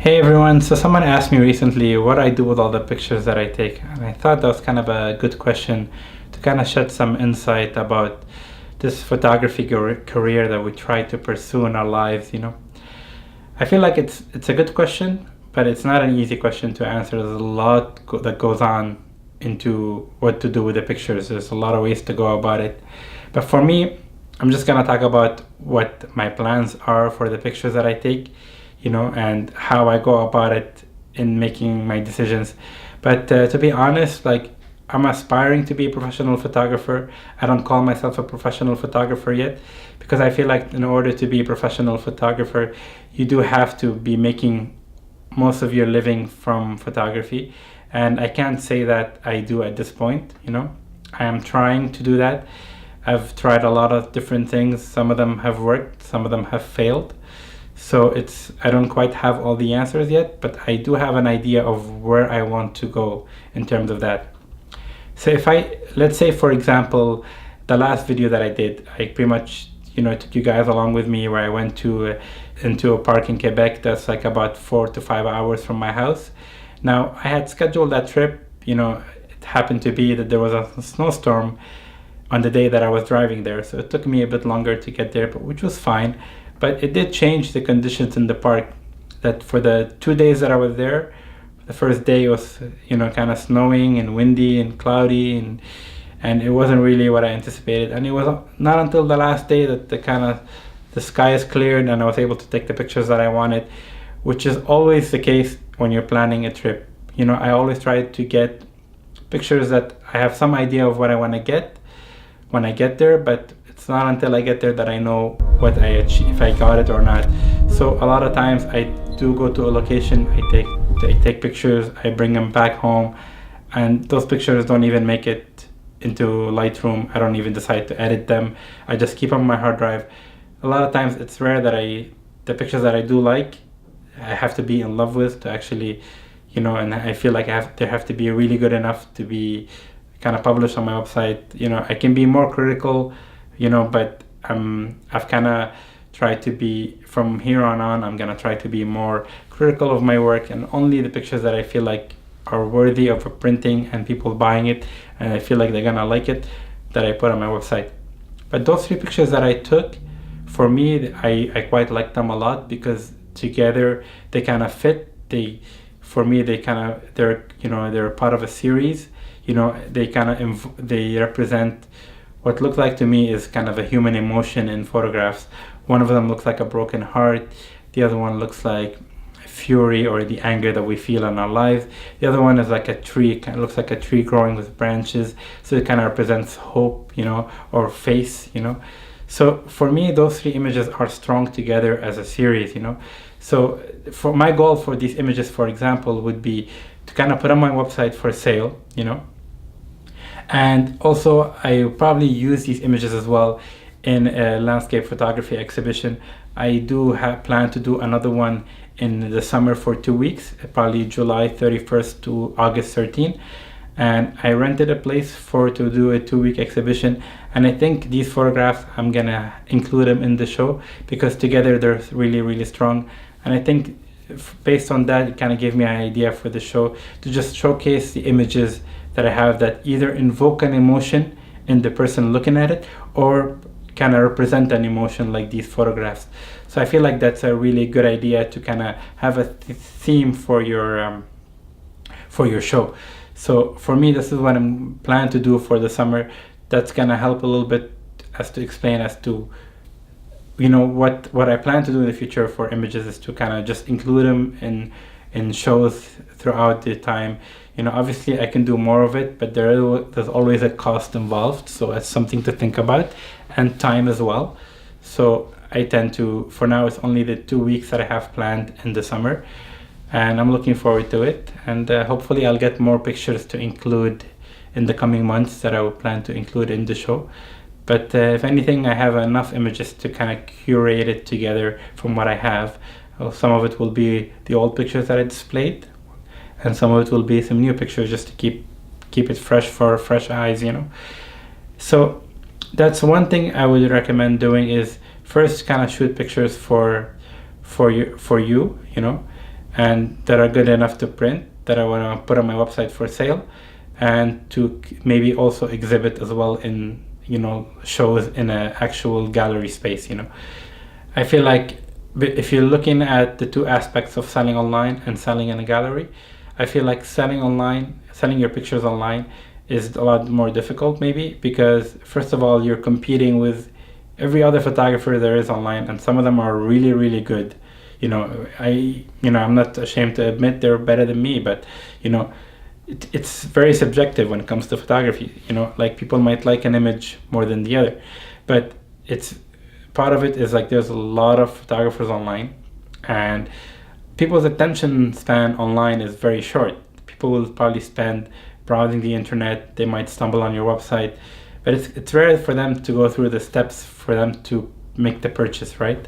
Hey everyone, so someone asked me recently what I do with all the pictures that I take, and I thought that was kind of a good question to kind of shed some insight about this photography career that we try to pursue in our lives. I feel like it's a good question, but it's not an easy question to answer. There's a lot that goes on into what to do with the pictures. There's a lot of ways to go about it. But for me, I'm just gonna talk about what my plans are for the pictures that I take, and how I go about it in making my decisions. But to be honest, like, I'm aspiring to be a professional photographer. I don't call myself a professional photographer yet, because I feel like in order to be a professional photographer, you do have to be making most of your living from photography. And I can't say that I do at this point. I am trying to do that. I've tried a lot of different things. Some of them have worked, some of them have failed. So I don't quite have all the answers yet, but I do have an idea of where I want to go in terms of that. So let's say, for example, the last video that I did, I pretty much, took you guys along with me, where I went into a park in Quebec that's like about 4 to 5 hours from my house. Now, I had scheduled that trip. It happened to be that there was a snowstorm on the day that I was driving there, so it took me a bit longer to get there, but which was fine. But it did change the conditions in the park. That for the 2 days that I was there, the first day was kind of snowing and windy and cloudy, and it wasn't really what I anticipated. And it was not until the last day that the sky is cleared and I was able to take the pictures that I wanted, which is always the case when you're planning a trip. I always try to get pictures that I have some idea of what I want to get when I get there, but it's not until I get there that I know what I achieve, if I got it or not. So a lot of times I do go to a location, I take pictures, I bring them back home, and those pictures don't even make it into Lightroom. I don't even decide to edit them. I just keep them on my hard drive. A lot of times it's rare that the pictures that I do like, I have to be in love with to actually, and I feel like they have to be really good enough to be kind of published on my website. I can be more critical, but I've kind of tried to be, from here on, I'm going to try to be more critical of my work, and only the pictures that I feel like are worthy of a printing and people buying it, and I feel like they're going to like it, that I put on my website. But those 3 pictures that I took, for me, I quite like them a lot, because together they kind of fit. They're part of a series. They represent what looked like to me is kind of a human emotion in photographs. One of them looks like a broken heart. The other one looks like fury, or the anger that we feel in our lives. The other one is like a tree. It kind of looks like a tree growing with branches. So it kind of represents hope, or faith, So for me, those 3 images are strong together as a series, So for my goal for these images, for example, would be to kind of put on my website for sale, And also, I probably use these images as well in a landscape photography exhibition. I do plan to do another one in the summer for 2 weeks, probably July 31st to August 13th. And I rented a place to do a 2-week exhibition. And I think these photographs, I'm gonna include them in the show, because together they're really, really strong. And I think based on that, it kind of gave me an idea for the show to just showcase the images that I have that either invoke an emotion in the person looking at it, or kind of represent an emotion, like these photographs. So I feel like that's a really good idea to kind of have a theme for your show. So for me, this is what I'm planning to do for the summer. That's gonna help a little bit as to explain as to what I plan to do in the future for images, is to kind of just include them in shows throughout the time. Obviously I can do more of it, but there's always a cost involved, so it's something to think about, and time as well. So I tend to, for now, it's only the 2 weeks that I have planned in the summer, and I'm looking forward to it. And hopefully I'll get more pictures to include in the coming months that I will plan to include in the show. But if anything, I have enough images to kind of curate it together from what I have. Some of it will be the old pictures that I displayed, and some of it will be some new pictures, just to keep it fresh for fresh eyes. So that's one thing I would recommend doing, is first kind of shoot pictures for you, and that are good enough to print, that I want to put on my website for sale, and to maybe also exhibit as well in, shows in an actual gallery space. I feel like if you're looking at the two aspects of selling online and selling in a gallery, I feel like selling your pictures online is a lot more difficult, maybe, because first of all, you're competing with every other photographer there is online, and some of them are really, really good. I'm not ashamed to admit they're better than me, but it's very subjective when it comes to photography. Like, people might like an image more than the other, but it's part of it is like there's a lot of photographers online, and people's attention span online is very short. People will probably spend browsing the internet, they might stumble on your website, but it's rare for them to go through the steps for them to make the purchase, right?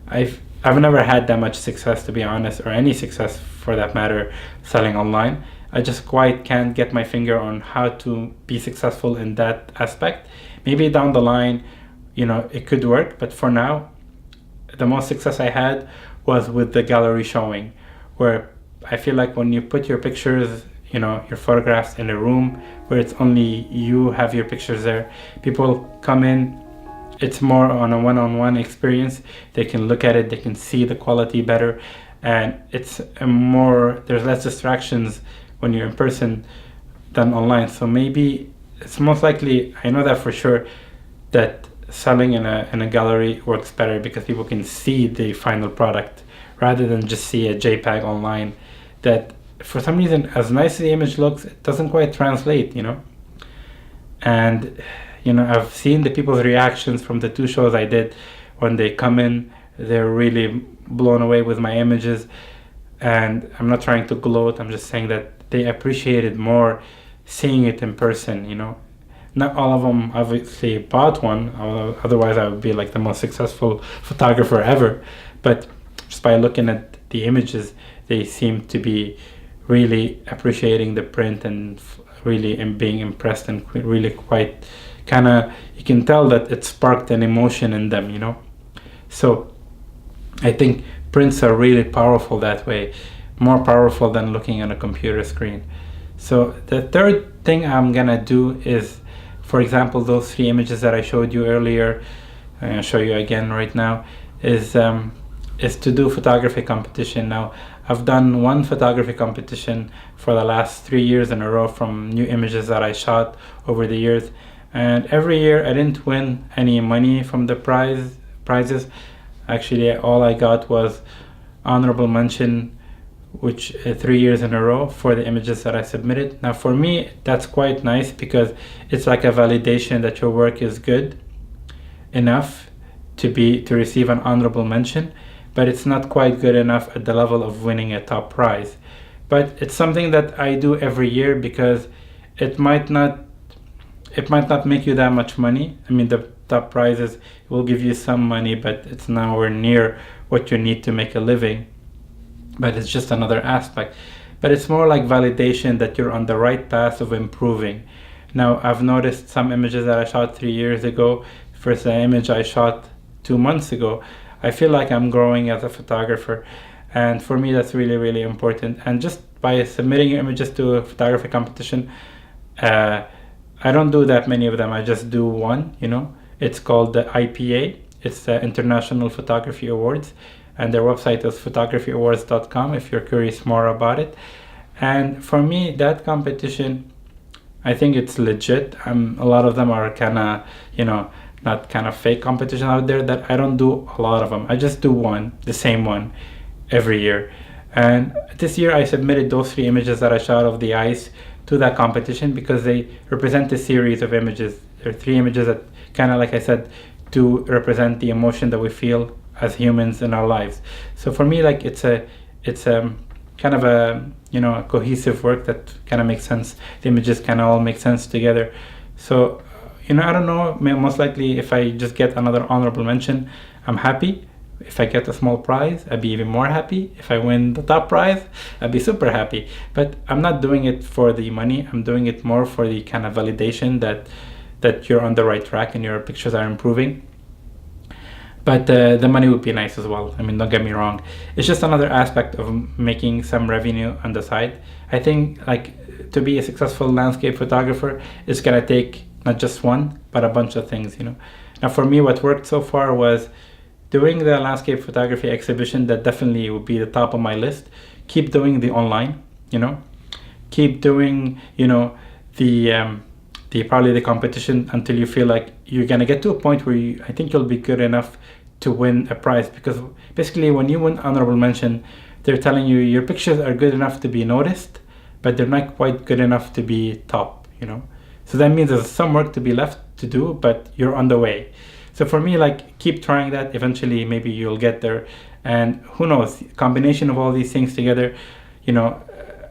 I've never had that much success, to be honest, or any success for that matter, selling online. I just quite can't get my finger on how to be successful in that aspect. Maybe down the line, it could work, but for now, the most success I had was with the gallery showing, where I feel like when you put your pictures, your photographs in a room where it's only you have your pictures there, people come in, it's more on a one-on-one experience. They can look at it, they can see the quality better, and there's less distractions when you're in person than online. So maybe it's most likely, I know that for sure, that selling in a gallery works better because people can see the final product rather than just see a JPEG online that, for some reason, as nice as the image looks, it doesn't quite translate, And I've seen the people's reactions from the two shows I did. When they come in, they're really blown away with my images, and I'm not trying to gloat, I'm just saying that they appreciated more seeing it in person. Not all of them obviously bought one, otherwise I would be like the most successful photographer ever, but just by looking at the images, they seem to be really appreciating the print and really being impressed, and really quite you can tell that it sparked an emotion in them. So I think prints are really powerful that way, more powerful than looking at a computer screen. So the third thing I'm gonna do is, for example, those 3 images that I showed you earlier, I'm gonna show you again right now, is to do photography competition. Now, I've done one photography competition for the last 3 years in a row from new images that I shot over the years, and every year I didn't win any money from the prizes. Actually, all I got was honorable mention, which 3 years in a row for the images that I submitted. Now, for me, that's quite nice because it's like a validation that your work is good enough to receive an honorable mention, but it's not quite good enough at the level of winning a top prize. But it's something that I do every year because it might not make you that much money. I mean, the top prizes will give you some money, but it's nowhere near what you need to make a living. But it's just another aspect. But it's more like validation that you're on the right path of improving. Now, I've noticed some images that I shot 3 years ago versus an image I shot 2 months ago. I feel like I'm growing as a photographer, and for me that's really, really important. And just by submitting your images to a photography competition, I don't do that many of them. I just do one. It's called the IPA. It's the International Photography Awards, and their website is photographyawards.com if you're curious more about it. And for me, that competition, I think it's legit. A lot of them are not kind of fake competition out there, that I don't do a lot of them. I just do the same one every year. And this year I submitted those 3 images that I shot of the ice to that competition because they represent a series of images. There are 3 images that like I said, to represent the emotion that we feel as humans in our lives. So for me, like, it's a kind of a cohesive work that kind of makes sense. The images kind of all make sense together. So I don't know, most likely if I just get another honorable mention, I'm happy. If I get a small prize, I'd be even more happy. If I win the top prize, I'd be super happy. But I'm not doing it for the money. I'm doing it more for the kind of validation that you're on the right track and your pictures are improving. but the money would be nice as well. I mean, don't get me wrong. It's just another aspect of making some revenue on the side. I think like to be a successful landscape photographer, it's gonna take not just one, but a bunch of things, you know. Now for me, what worked so far was doing the landscape photography exhibition. That definitely would be the top of my list. Keep doing the online, you know. Keep doing, you know, the probably the competition until you feel like you're gonna get to a point where I think you'll be good enough to win a prize. Because basically, when you win honorable mention, they're telling you your pictures are good enough to be noticed, but they're not quite good enough to be top, you know. So that means there's some work to be left to do, but you're on the way. So for me, like, keep trying that. Eventually, maybe you'll get there. And who knows, combination of all these things together, you know,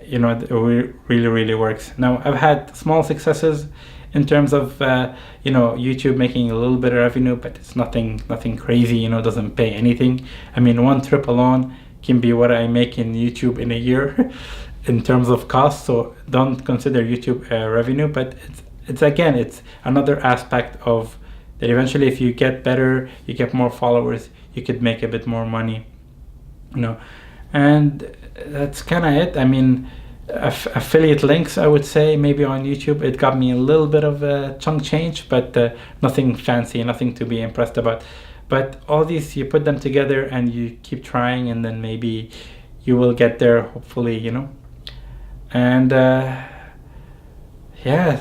it really, really works. Now, I've had small successes in terms of, you know, YouTube making a little bit of revenue, but it's nothing crazy, you know, doesn't pay anything. I mean, one trip alone can be what I make in YouTube in a year in terms of cost. So don't consider YouTube revenue, but it's again, it's another aspect of that. Eventually, if you get better, you get more followers, you could make a bit more money, you know. And that's kind of it. I mean, affiliate links, I would say, maybe on YouTube, it got me a little bit of a chunk change, but nothing fancy, nothing to be impressed about. But all these, you put them together and you keep trying, and then maybe you will get there, hopefully, you know. And yeah,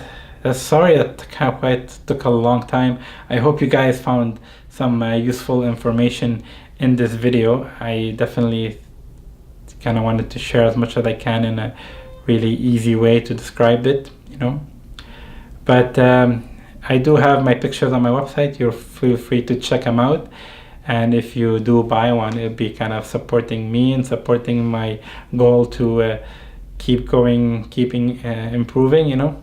sorry that quite took a long time. I hope you guys found some useful information in this video. I definitely kind of wanted to share as much as I can in a really easy way to describe it, you know. But I do have my pictures on my website. You feel free to check them out. And if you do buy one, it'll be kind of supporting me and supporting my goal to keeping improving, you know.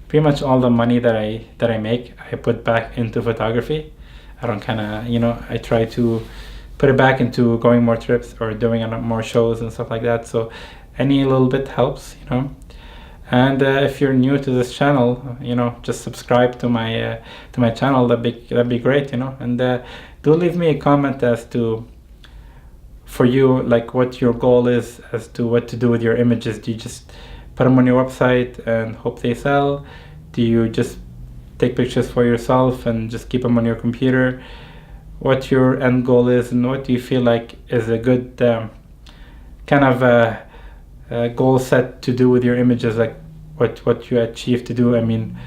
Pretty much all the money that I make, I put back into photography. I don't kind of, you know, I try to put it back into going more trips or doing more shows and stuff like that. So any little bit helps, you know. And if you're new to this channel, you know, just subscribe to my channel. That'd be great, you know. And do leave me a comment as to, for you, like, what your goal is as to what to do with your images. Do you just put them on your website and hope they sell? Do you just take pictures for yourself and just keep them on your computer? What your end goal is, and what do you feel like is a good kind of goal set to do with your images, like what you achieve to do. I mean,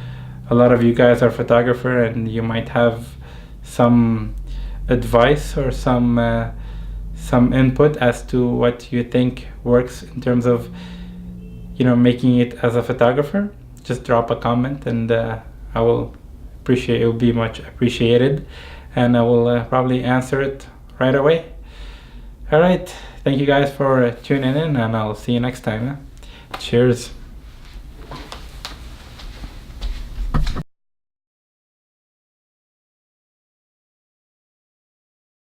a lot of you guys are photographer, and you might have some advice or some input as to what you think works in terms of, you know, making it as a photographer. Just drop a comment, and I will appreciate it. Will be much appreciated, and I will probably answer it right away. All right, thank you guys for tuning in, and I'll see you next time. Cheers.